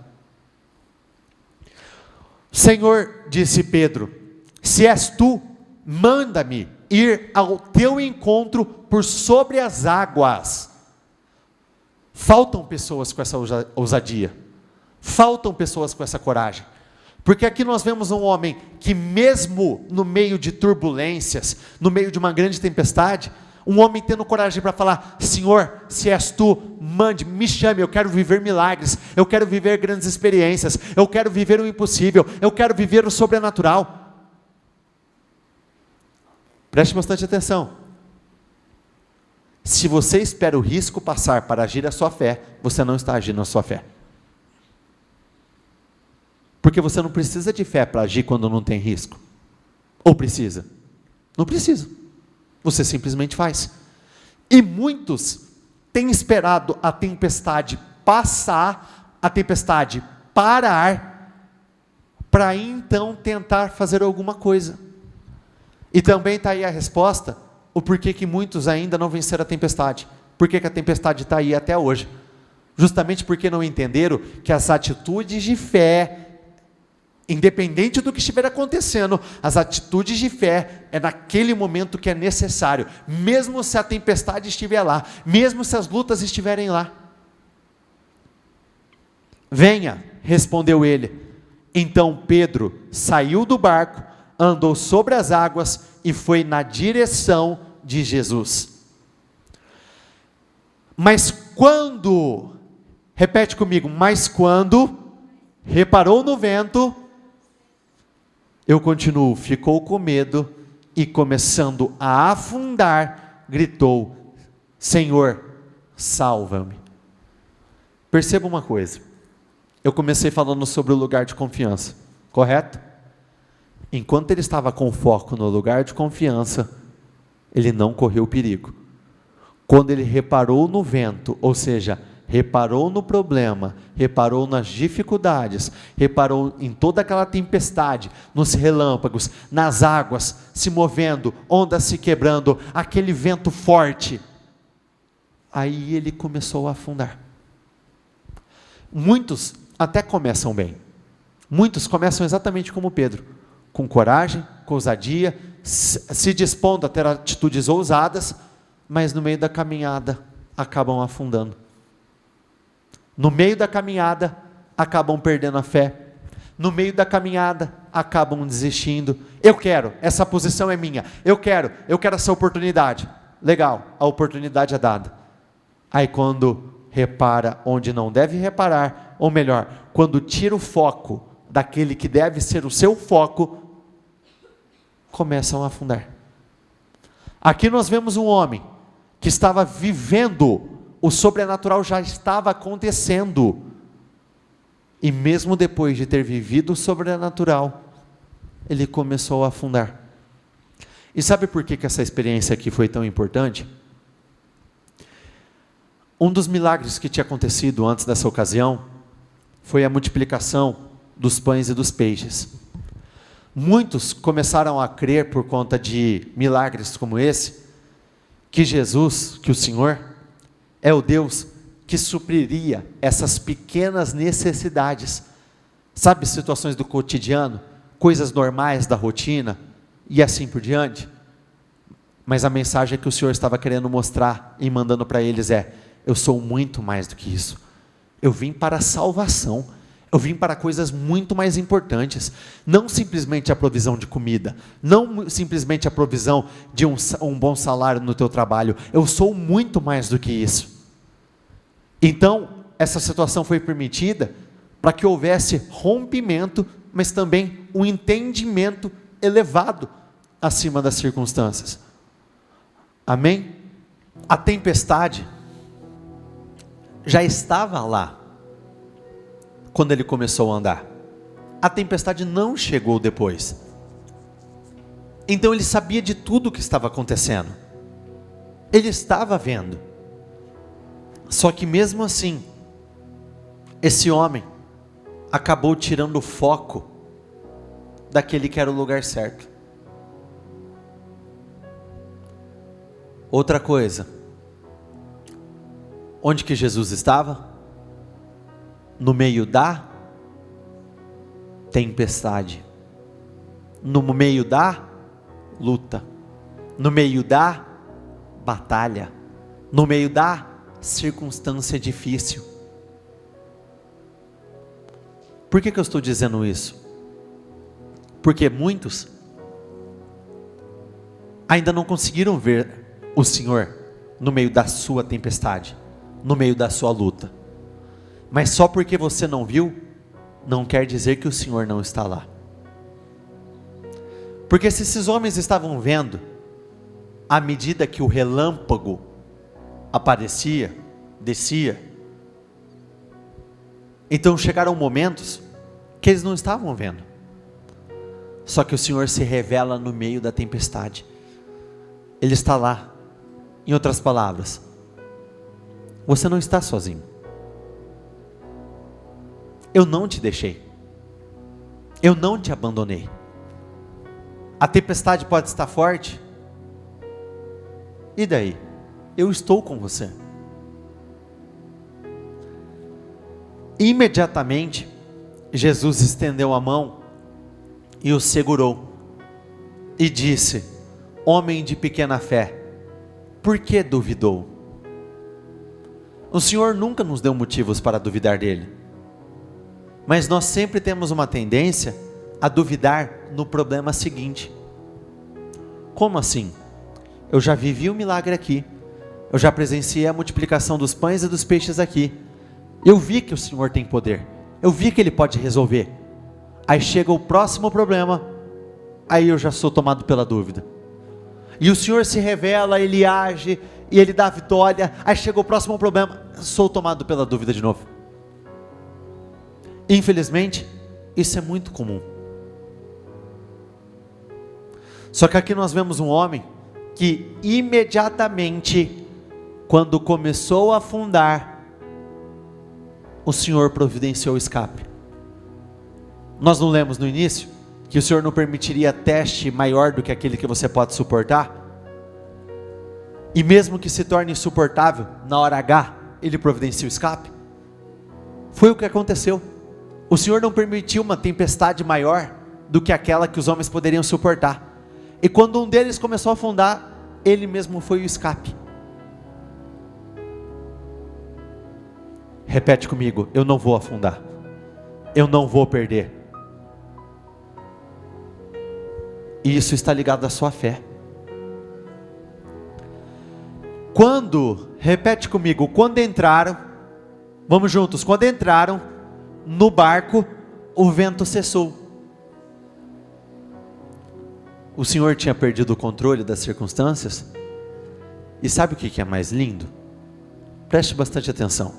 Senhor, disse Pedro, se és tu, manda-me ir ao teu encontro por sobre as águas. Faltam pessoas com essa ousadia, faltam pessoas com essa coragem, porque aqui nós vemos um homem que mesmo no meio de turbulências, no meio de uma grande tempestade, um homem tendo coragem para falar: Senhor, se és tu, mande, me chame, eu quero viver milagres, eu quero viver grandes experiências, eu quero viver o impossível, eu quero viver o sobrenatural. Preste bastante atenção. Se você espera o risco passar para agir a sua fé, você não está agindo a sua fé. Porque você não precisa de fé para agir quando não tem risco. Ou precisa? Não precisa. Você simplesmente faz. E muitos têm esperado a tempestade passar, a tempestade parar, para então tentar fazer alguma coisa. E também está aí a resposta, o porquê que muitos ainda não venceram a tempestade. Por que a tempestade está aí até hoje? Justamente porque não entenderam que as atitudes de fé, independente do que estiver acontecendo, as atitudes de fé é naquele momento que é necessário, mesmo se a tempestade estiver lá, mesmo se as lutas estiverem lá. Venha, respondeu ele. Então Pedro saiu do barco, andou sobre as águas e foi na direção de Jesus. Mas quando, repete comigo, mas quando reparou no vento, eu continuo, ficou com medo e começando a afundar, gritou: Senhor, salva-me. Perceba uma coisa, eu comecei falando sobre o lugar de confiança, correto? Enquanto ele estava com foco no lugar de confiança, ele não correu perigo. Quando ele reparou no vento, ou seja, reparou no problema, reparou nas dificuldades, reparou em toda aquela tempestade, nos relâmpagos, nas águas se movendo, ondas se quebrando, aquele vento forte, aí ele começou a afundar. Muitos até começam bem, muitos começam exatamente como Pedro, com coragem, com ousadia, se dispondo a ter atitudes ousadas, mas no meio da caminhada acabam afundando. No meio da caminhada acabam perdendo a fé. No meio da caminhada acabam desistindo. Eu quero, essa posição é minha. Eu quero essa oportunidade. Legal, a oportunidade é dada. Aí quando repara onde não deve reparar, ou melhor, quando tira o foco daquele que deve ser o seu foco, começam a afundar. Aqui nós vemos um homem que estava vivendo, o sobrenatural já estava acontecendo, e mesmo depois de ter vivido o sobrenatural, ele começou a afundar. E sabe por que essa experiência aqui foi tão importante? Um dos milagres que tinha acontecido antes dessa ocasião, foi a multiplicação dos pães e dos peixes. Muitos começaram a crer por conta de milagres como esse, que Jesus, que o Senhor, é o Deus que supriria essas pequenas necessidades, sabe, situações do cotidiano, coisas normais da rotina, e assim por diante. Mas a mensagem que o Senhor estava querendo mostrar e mandando para eles é: eu sou muito mais do que isso, eu vim para a salvação, eu vim para coisas muito mais importantes, não simplesmente a provisão de comida, não simplesmente a provisão de um bom salário no teu trabalho, eu sou muito mais do que isso. Então, essa situação foi permitida para que houvesse rompimento, mas também um entendimento elevado acima das circunstâncias. Amém? A tempestade já estava lá quando ele começou a andar. A tempestade não chegou depois. Então ele sabia de tudo o que estava acontecendo. Ele estava vendo. Só que mesmo assim, esse homem acabou tirando o foco daquele que era o lugar certo. Outra coisa, onde que Jesus estava? No meio da tempestade, no meio da luta, no meio da batalha, no meio da circunstância difícil. Por que eu estou dizendo isso? Porque muitos ainda não conseguiram ver o Senhor no meio da sua tempestade, no meio da sua luta. Mas só porque você não viu, não quer dizer que o Senhor não está lá. Porque se esses homens estavam vendo, à medida que o relâmpago aparecia, descia, então chegaram momentos que eles não estavam vendo. Só que o Senhor se revela no meio da tempestade. Ele está lá. Em outras palavras, você não está sozinho. Eu não te deixei. Eu não te abandonei. A tempestade pode estar forte. E daí? Eu estou com você. Imediatamente, Jesus estendeu a mão e o segurou. E disse: homem de pequena fé, por que duvidou? O Senhor nunca nos deu motivos para duvidar dele. Mas nós sempre temos uma tendência a duvidar no problema seguinte. Como assim? Eu já vivi o milagre aqui. Eu já presenciei a multiplicação dos pães e dos peixes aqui. Eu vi que o Senhor tem poder. Eu vi que Ele pode resolver. Aí chega o próximo problema. Aí eu já sou tomado pela dúvida. e o Senhor se revela, Ele age, e Ele dá a vitória, aí chega o próximo problema, sou tomado pela dúvida de novo. Infelizmente, isso é muito comum. Só que aqui nós vemos um homem que imediatamente, quando começou a afundar, o Senhor providenciou o escape. Nós não lemos no início que o Senhor não permitiria teste maior do que aquele que você pode suportar? E mesmo que se torne insuportável, na hora H, Ele providencia o escape? Foi o que aconteceu. O Senhor não permitiu uma tempestade maior do que aquela que os homens poderiam suportar. E quando um deles começou a afundar, Ele mesmo foi o escape. Repete comigo: eu não vou afundar, eu não vou perder. E isso está ligado à sua fé. Repete comigo, quando entraram, vamos juntos, quando entraram no barco, o vento cessou. O Senhor tinha perdido o controle das circunstâncias. E sabe o que é mais lindo? Preste bastante atenção.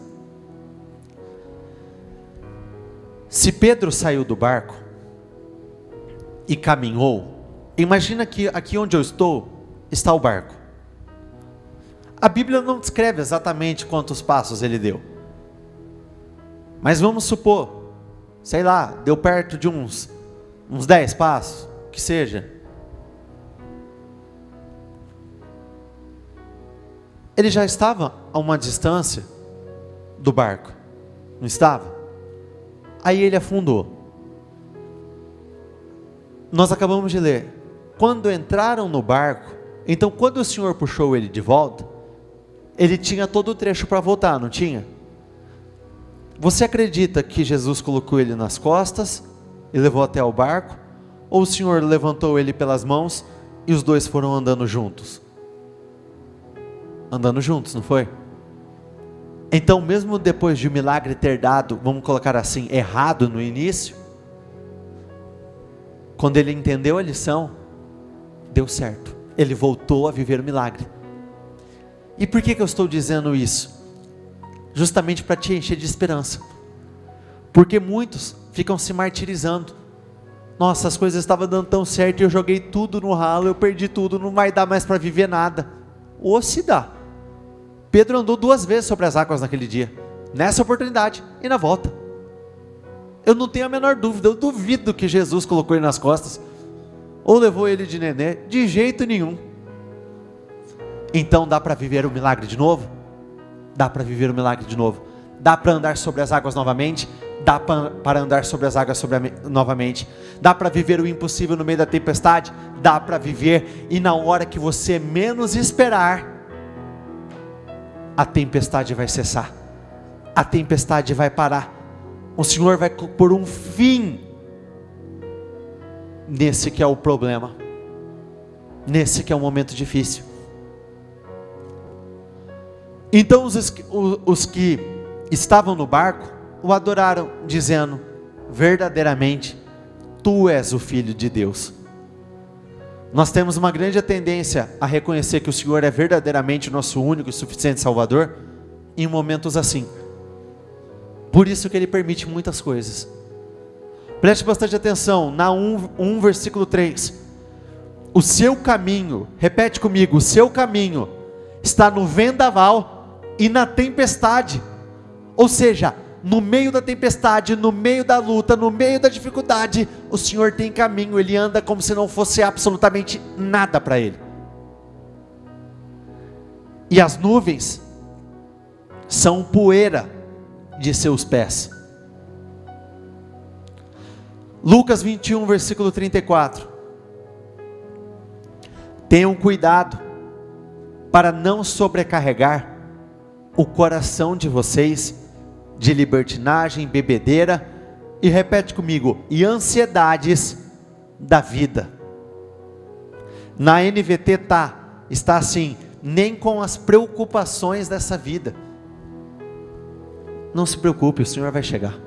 Se Pedro saiu do barco e caminhou, imagina que aqui onde eu estou, está o barco. A Bíblia não descreve exatamente quantos passos ele deu. Mas vamos supor, sei lá, deu perto de uns 10 passos, que seja. Ele já estava a uma distância do barco, não estava? Aí ele afundou. Nós acabamos de ler, quando entraram no barco, então quando o Senhor puxou ele de volta, ele tinha todo o trecho para voltar, não tinha? Você acredita que Jesus colocou ele nas costas e levou até o barco? Ou o Senhor levantou ele pelas mãos e os dois foram andando juntos? Andando juntos, não foi? Então mesmo depois de o milagre ter dado, vamos colocar assim, errado no início, quando ele entendeu a lição, deu certo, ele voltou a viver o milagre. E por que eu estou dizendo isso? Justamente para te encher de esperança, porque muitos ficam se martirizando. Nossa, as coisas estavam dando tão certo e eu joguei tudo no ralo, eu perdi tudo, não vai dar mais para viver nada. Ou se dá. Pedro andou 2 vezes sobre as águas naquele dia, nessa oportunidade e na volta. Eu não tenho a menor dúvida, eu duvido que Jesus colocou ele nas costas, ou levou ele de nenê, de jeito nenhum. Então dá para viver o milagre de novo? Dá para viver o milagre de novo. Dá para andar sobre as águas novamente? Dá para andar sobre as águas novamente. Dá para viver o impossível no meio da tempestade? Dá para viver, e na hora que você menos esperar, a tempestade vai cessar, a tempestade vai parar, o Senhor vai pôr um fim nesse que é o problema, nesse que é o momento difícil. Então os que estavam no barco o adoraram, dizendo: verdadeiramente, Tu és o Filho de Deus. Nós temos uma grande tendência a reconhecer que o Senhor é verdadeiramente o nosso único e suficiente Salvador, em momentos assim. Por isso que Ele permite muitas coisas. Preste bastante atenção, na 1 versículo 3. O seu caminho, repete comigo, o seu caminho está no vendaval e na tempestade. Ou seja, no meio da tempestade, no meio da luta, no meio da dificuldade, o Senhor tem caminho, Ele anda como se não fosse absolutamente nada para Ele. E as nuvens são poeira de seus pés. Lucas 21, versículo 34. Tenham cuidado para não sobrecarregar o coração de vocês de libertinagem, bebedeira, e repete comigo, e ansiedades da vida. Na NVT está assim, nem com as preocupações dessa vida. Não se preocupe, o Senhor vai chegar.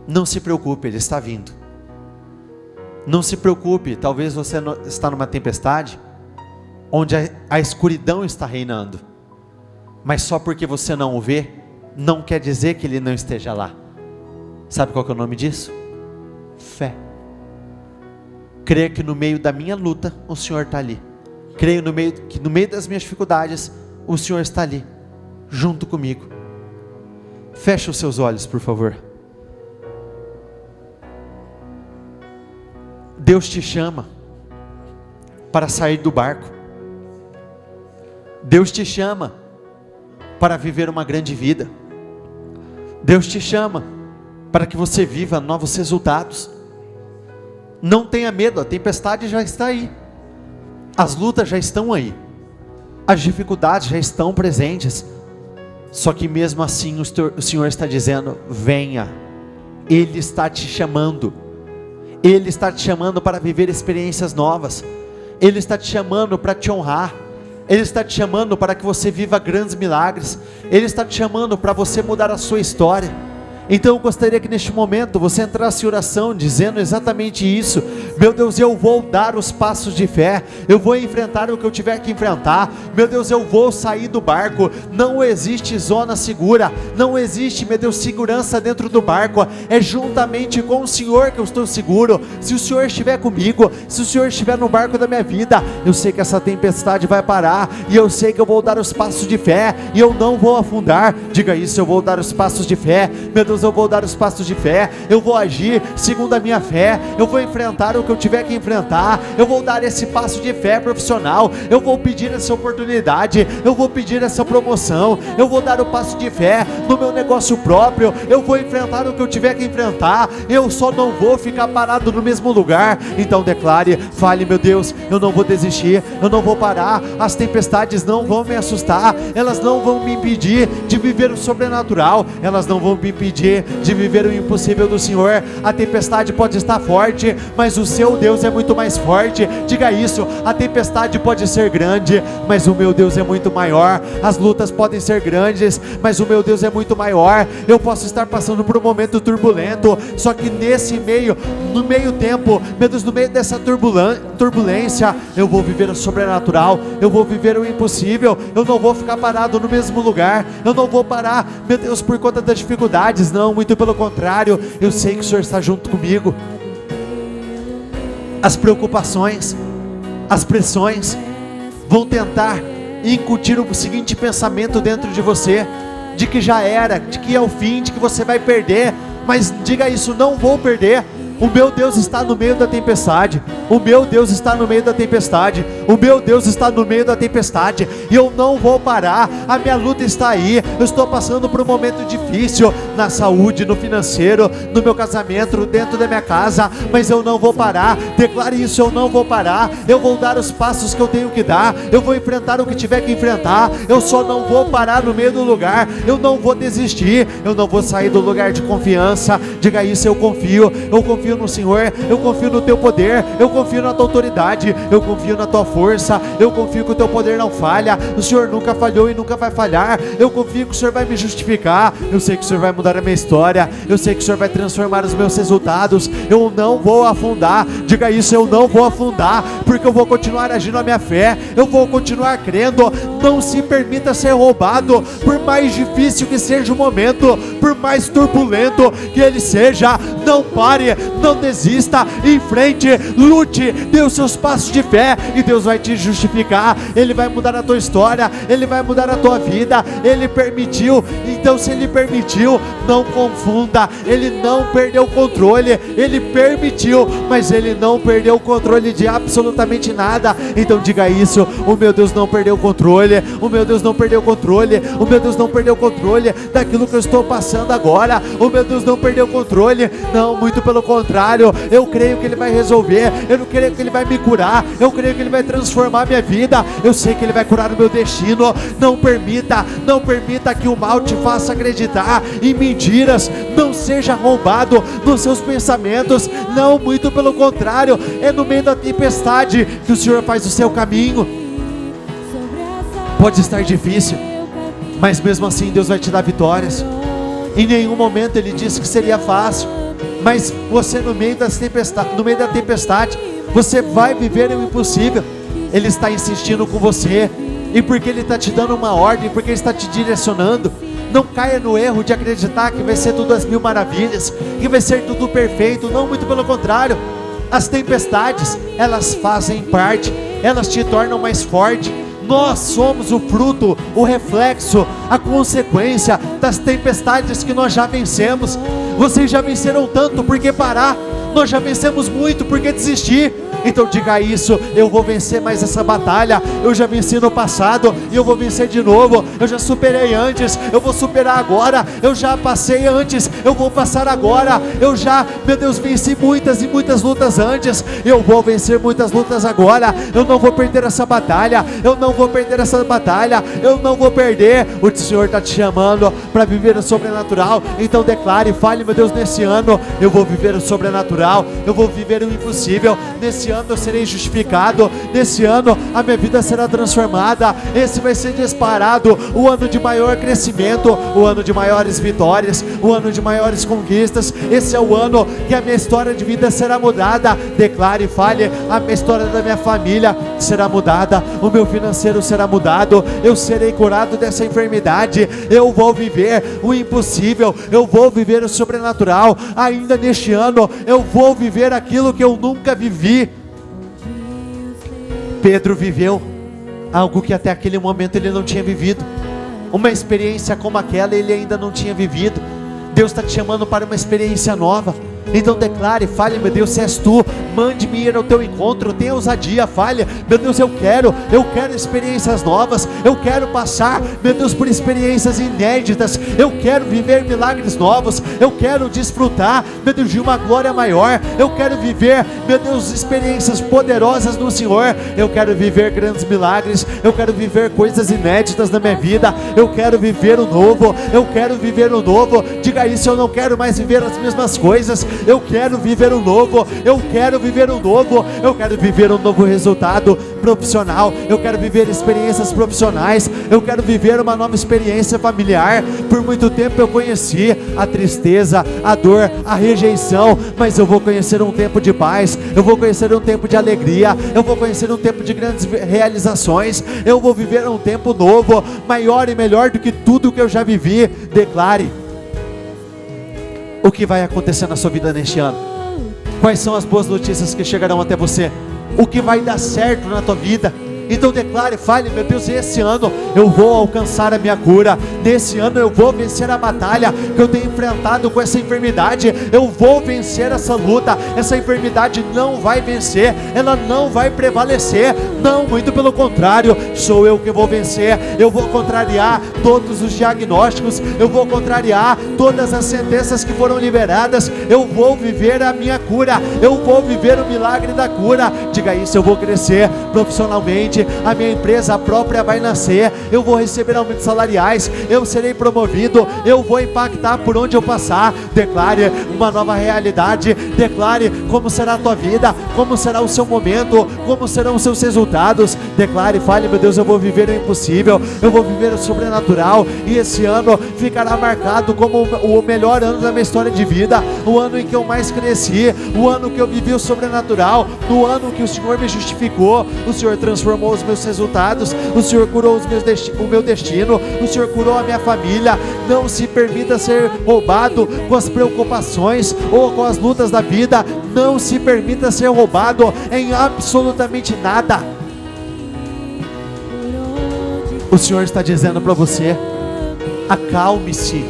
Não se preocupe, Ele está vindo. Não se preocupe, talvez você está numa tempestade, onde a escuridão está reinando, mas só porque você não o vê, não quer dizer que ele não esteja lá. Sabe qual que é o nome disso? Fé. Creia que no meio da minha luta, o Senhor está ali. Creio que no meio das minhas dificuldades, o Senhor está ali, junto comigo. Feche os seus olhos, por favor. Deus te chama para sair do barco. Deus te chama para viver uma grande vida. Deus te chama para que você viva novos resultados. Não tenha medo, a tempestade já está aí. As lutas já estão aí. As dificuldades já estão presentes. Só que mesmo assim o Senhor está dizendo: venha. Ele está te chamando. Ele está te chamando para viver experiências novas. Ele está te chamando para te honrar. Ele está te chamando para que você viva grandes milagres. Ele está te chamando para você mudar a sua história. Então eu gostaria que neste momento você entrasse em oração dizendo exatamente isso: meu Deus, eu vou dar os passos de fé, eu vou enfrentar o que eu tiver que enfrentar. Meu Deus, eu vou sair do barco. Não existe zona segura, não existe, meu Deus, segurança dentro do barco. É juntamente com o Senhor que eu estou seguro. Se o Senhor estiver comigo, se o Senhor estiver no barco da minha vida, eu sei que essa tempestade vai parar, e eu sei que eu vou dar os passos de fé, e eu não vou afundar. Diga isso: eu vou dar os passos de fé. Meu Deus, eu vou dar os passos de fé, eu vou agir segundo a minha fé, eu vou enfrentar o que eu tiver que enfrentar, eu vou dar esse passo de fé profissional, eu vou pedir essa oportunidade, eu vou pedir essa promoção, eu vou dar o passo de fé no meu negócio próprio, eu vou enfrentar o que eu tiver que enfrentar, eu só não vou ficar parado no mesmo lugar. Então declare, fale: meu Deus, eu não vou desistir, eu não vou parar, as tempestades não vão me assustar, elas não vão me impedir de viver o sobrenatural, elas não vão me impedir de viver o impossível do Senhor. A tempestade pode estar forte, mas o seu Deus é muito mais forte. Diga isso: a tempestade pode ser grande, mas o meu Deus é muito maior. As lutas podem ser grandes, mas o meu Deus é muito maior. Eu posso estar passando por um momento turbulento, só que no meio tempo, meu Deus, no meio dessa turbulência, eu vou viver o sobrenatural, eu vou viver o impossível. Eu não vou ficar parado no mesmo lugar, eu não vou parar, meu Deus, por conta das dificuldades. Não, muito pelo contrário, eu sei que o Senhor está junto comigo. As preocupações, as pressões vão tentar incutir o seguinte pensamento dentro de você: de que já era, de que é o fim, de que você vai perder. Mas diga isso: não vou perder. O meu Deus está no meio da tempestade. O meu Deus está no meio da tempestade. O meu Deus está no meio da tempestade. E eu não vou parar. A minha luta está aí. Eu estou passando por um momento difícil na saúde, no financeiro, no meu casamento, dentro da minha casa. Mas eu não vou parar. Declare isso: eu não vou parar. Eu vou dar os passos que eu tenho que dar. Eu vou enfrentar o que tiver que enfrentar. Eu só não vou parar no meio do lugar. Eu não vou desistir. Eu não vou sair do lugar de confiança. Diga isso: eu confio no Senhor, eu confio no teu poder, eu confio na tua autoridade, eu confio na tua força, eu confio que o teu poder não falha. O Senhor nunca falhou e nunca vai falhar. Eu confio que o Senhor vai me justificar. Eu sei que o Senhor vai mudar a minha história. Eu sei que o Senhor vai transformar os meus resultados. Eu não vou afundar. Diga isso: eu não vou afundar, porque eu vou continuar agindo a minha fé, eu vou continuar crendo. Não se permita ser roubado, por mais difícil que seja o momento, por mais turbulento que ele seja. Não pare, não desista, enfrente, lute, dê os seus passos de fé, e Deus vai te justificar. Ele vai mudar a tua história, Ele vai mudar a tua vida. Ele permitiu, então se Ele permitiu, não confunda. Ele não perdeu o controle, Ele permitiu, mas Ele não perdeu o controle de absolutamente nada. Então diga isso: o meu Deus não perdeu o controle, o meu Deus não perdeu o controle, o meu Deus não perdeu o controle daquilo que eu estou passando agora. O meu Deus não perdeu o controle, não, muito pelo contrário. Eu creio que Ele vai resolver, eu creio que Ele vai me curar, eu creio que Ele vai transformar a minha vida, eu sei que Ele vai curar o meu destino. Não permita que o mal te faça acreditar em mentiras. Não seja roubado nos seus pensamentos, não, muito pelo contrário. É no meio da tempestade que o Senhor faz o seu caminho. Pode estar difícil, mas mesmo assim Deus vai te dar vitórias. Em nenhum momento Ele disse que seria fácil, mas você no meio da tempestade, você vai viver o impossível. Ele está insistindo com você, e porque Ele está te dando uma ordem, porque Ele está te direcionando, não caia no erro de acreditar que vai ser tudo às mil maravilhas, que vai ser tudo perfeito. Não, muito pelo contrário. As tempestades, elas fazem parte, elas te tornam mais forte. Nós somos o fruto, o reflexo, a consequência das tempestades que nós já vencemos. Vocês já venceram tanto, por que parar? Nós já vencemos muito, por que desistir? Então diga isso: eu vou vencer mais essa batalha. Eu já venci no passado e eu vou vencer de novo. Eu já superei antes, eu vou superar agora. Eu já passei antes, eu vou passar agora. Eu já, meu Deus, venci muitas e muitas lutas antes. Eu vou vencer muitas lutas agora. Eu não vou perder essa batalha. Eu não vou perder essa batalha. Eu não vou perder. O Senhor está te chamando para viver o sobrenatural. Então declare, fale: meu Deus, nesse ano eu vou viver o sobrenatural. Eu vou viver o impossível. Nesse ano eu serei justificado. Nesse ano a minha vida será transformada. Esse vai ser disparado o ano de maior crescimento, o ano de maiores vitórias, o ano de maiores conquistas. Esse é o ano que a minha história de vida será mudada. Declare e fale: a minha história da minha família será mudada, o meu financeiro será mudado, eu serei curado dessa enfermidade. Eu vou viver o impossível, eu vou viver o sobrenatural. Ainda neste ano eu vou viver aquilo que eu nunca vivi. Pedro viveu algo que até aquele momento ele não tinha vivido. Uma experiência como aquela ele ainda não tinha vivido. Deus está te chamando para uma experiência nova. Então declare, fale: meu Deus, se és tu, mande-me ir ao teu encontro. Tenha ousadia, fale: meu Deus, eu quero experiências novas. Eu quero passar, meu Deus, por experiências inéditas. Eu quero viver milagres novos. Eu quero desfrutar, meu Deus, de uma glória maior. Eu quero viver, meu Deus, experiências poderosas no Senhor. Eu quero viver grandes milagres. Eu quero viver coisas inéditas na minha vida. Eu quero viver o novo. Eu quero viver o novo. Diga isso: eu não quero mais viver as mesmas coisas. Eu quero viver o novo. Eu quero viver o novo. Eu quero viver um novo resultado profissional. Eu quero viver experiências profissionais. Eu quero viver uma nova experiência familiar. Por muito tempo eu conheci a tristeza, a dor, a rejeição, mas eu vou conhecer um tempo de paz. Eu vou conhecer um tempo de alegria. Eu vou conhecer um tempo de grandes realizações. Eu vou viver um tempo novo, maior e melhor do que tudo que eu já vivi. Declare o que vai acontecer na sua vida neste ano. Quais são as boas notícias que chegarão até você? O que vai dar certo na tua vida? Então declare, fale: meu Deus, esse ano eu vou alcançar a minha cura. Nesse ano eu vou vencer a batalha que eu tenho enfrentado com essa enfermidade. Eu vou vencer essa luta. Essa enfermidade não vai vencer, ela não vai prevalecer. Não, muito pelo contrário, sou eu que vou vencer. Eu vou contrariar todos os diagnósticos. Eu vou contrariar todas as sentenças que foram liberadas. Eu vou viver a minha cura. Eu vou viver o milagre da cura. Diga isso: eu vou crescer profissionalmente. A minha empresa própria vai nascer. Eu vou receber aumentos salariais. Eu serei promovido. Eu vou impactar por onde eu passar. Declare uma nova realidade. Declare como será a tua vida, como será o seu momento, como serão os seus resultados. Declare, fale: meu Deus, eu vou viver o impossível. Eu vou viver o sobrenatural. E esse ano ficará marcado como o melhor ano da minha história de vida. O ano em que eu mais cresci. O ano que eu vivi o sobrenatural. No ano que o Senhor me justificou. O Senhor transformou os meus resultados. O Senhor curou o meu destino. O Senhor curou a minha família. Não se permita ser roubado com as preocupações ou com as lutas da vida. Não se permita ser roubado em absolutamente nada. O Senhor está dizendo para você: acalme-se.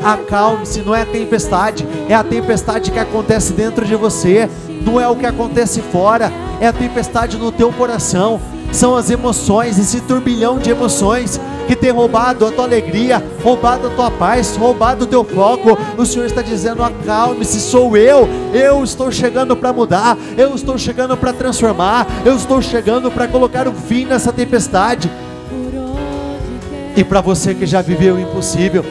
Acalme-se. Não é a tempestade, é a tempestade que acontece dentro de você. Não é o que acontece fora, é a tempestade no teu coração. São as emoções, esse turbilhão de emoções que tem roubado a tua alegria, roubado a tua paz, roubado o teu foco. O Senhor está dizendo: acalme-se, sou eu estou chegando para mudar, eu estou chegando para transformar, eu estou chegando para colocar um fim nessa tempestade. E para você que já viveu o impossível,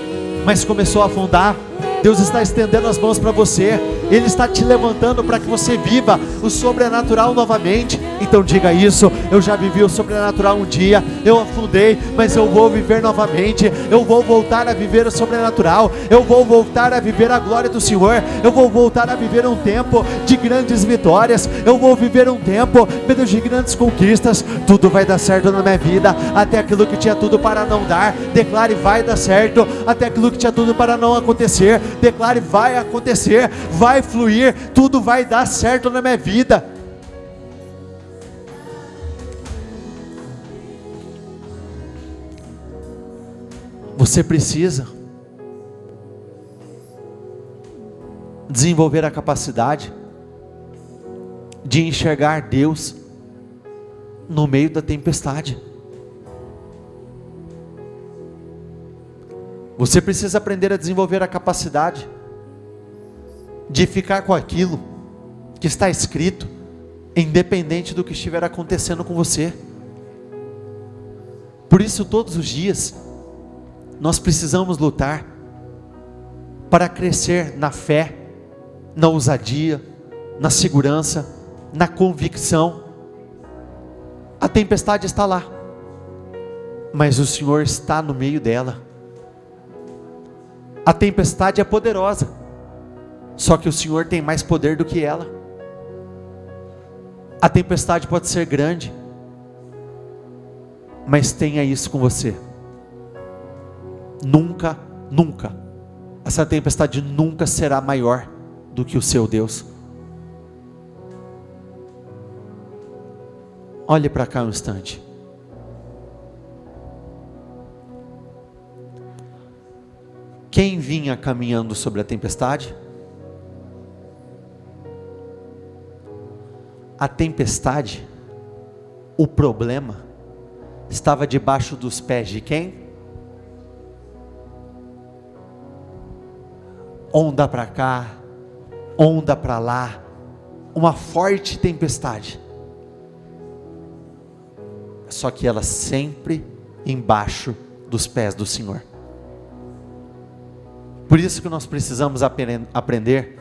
mas começou a afundar, Deus está estendendo as mãos para você. Ele está te levantando para que você viva o sobrenatural novamente. Então diga isso: eu já vivi o sobrenatural um dia, eu afundei, mas eu vou viver novamente. Eu vou voltar a viver o sobrenatural. Eu vou voltar a viver a glória do Senhor. Eu vou voltar a viver um tempo de grandes vitórias. Eu vou viver um tempo, meu Deus, de grandes conquistas. Tudo vai dar certo na minha vida. Até aquilo que tinha tudo para não dar, declare: vai dar certo. Até aquilo que tinha tudo para não acontecer, declare: vai acontecer, vai fluir, tudo vai dar certo na minha vida. Você precisa desenvolver a capacidade de enxergar Deus no meio da tempestade. Você precisa aprender a desenvolver a capacidade de ficar com aquilo que está escrito, independente do que estiver acontecendo com você. Por isso, todos os dias, nós precisamos lutar para crescer na fé, na ousadia, na segurança, na convicção. A tempestade está lá, mas o Senhor está no meio dela. A tempestade é poderosa, só que o Senhor tem mais poder do que ela. A tempestade pode ser grande, mas tenha isso com você: nunca, nunca, essa tempestade nunca será maior do que o seu Deus. Olhe para cá um instante. Quem vinha caminhando sobre a tempestade? A tempestade, o problema, estava debaixo dos pés de quem? Onda para cá, onda para lá, uma forte tempestade. Só que ela sempre embaixo dos pés do Senhor. Por isso que nós precisamos aprender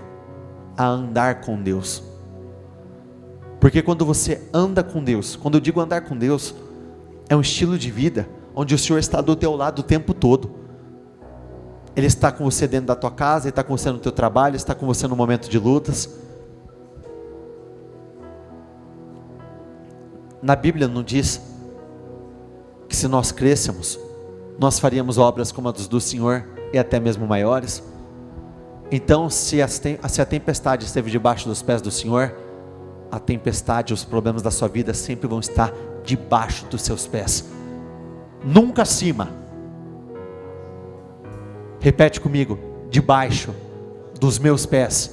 a andar com Deus. Porque quando você anda com Deus, quando eu digo andar com Deus, é um estilo de vida onde o Senhor está do teu lado o tempo todo. Ele está com você dentro da tua casa, Ele está com você no teu trabalho, Ele está com você no momento de lutas. Na Bíblia não diz que se nós crescêssemos, nós faríamos obras como as do Senhor e até mesmo maiores? Então, se a tempestade esteve debaixo dos pés do Senhor, a tempestade, os problemas da sua vida sempre vão estar debaixo dos seus pés, nunca acima. Repete comigo: debaixo dos meus pés.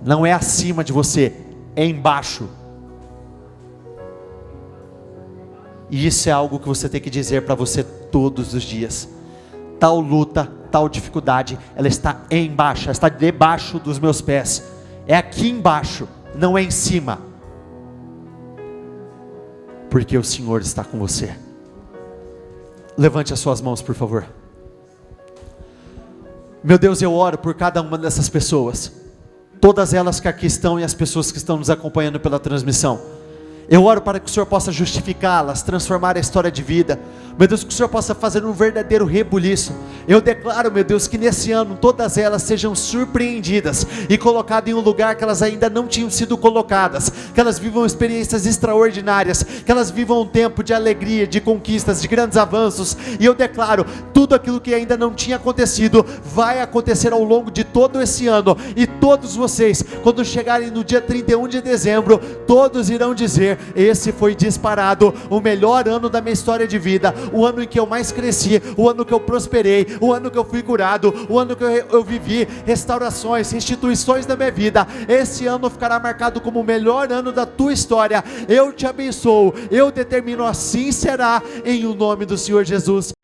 Não é acima de você, é embaixo. E isso é algo que você tem que dizer para você todos os dias. Tal luta, tal dificuldade, ela está embaixo, ela está debaixo dos meus pés. É aqui embaixo, não é em cima. Porque o Senhor está com você. Levante as suas mãos, por favor. Meu Deus, eu oro por cada uma dessas pessoas, todas elas que aqui estão e as pessoas que estão nos acompanhando pela transmissão. Eu oro para que o Senhor possa justificá-las, transformar a história de vida. Meu Deus, que o Senhor possa fazer um verdadeiro rebuliço. Eu declaro, meu Deus, que nesse ano todas elas sejam surpreendidas e colocadas em um lugar que elas ainda não tinham sido colocadas. Que elas vivam experiências extraordinárias, que elas vivam um tempo de alegria, de conquistas, de grandes avanços. E eu declaro, tudo aquilo que ainda não tinha acontecido, vai acontecer ao longo de todo esse ano. E todos vocês, quando chegarem no dia 31 de dezembro, todos irão dizer: esse foi disparado o melhor ano da minha história de vida, o ano em que eu mais cresci, o ano que eu prosperei, o ano que eu fui curado, o ano que eu vivi restaurações, instituições da minha vida. Esse ano ficará marcado como o melhor ano da tua história. Eu te abençoo, eu determino, assim será, em o nome do Senhor Jesus.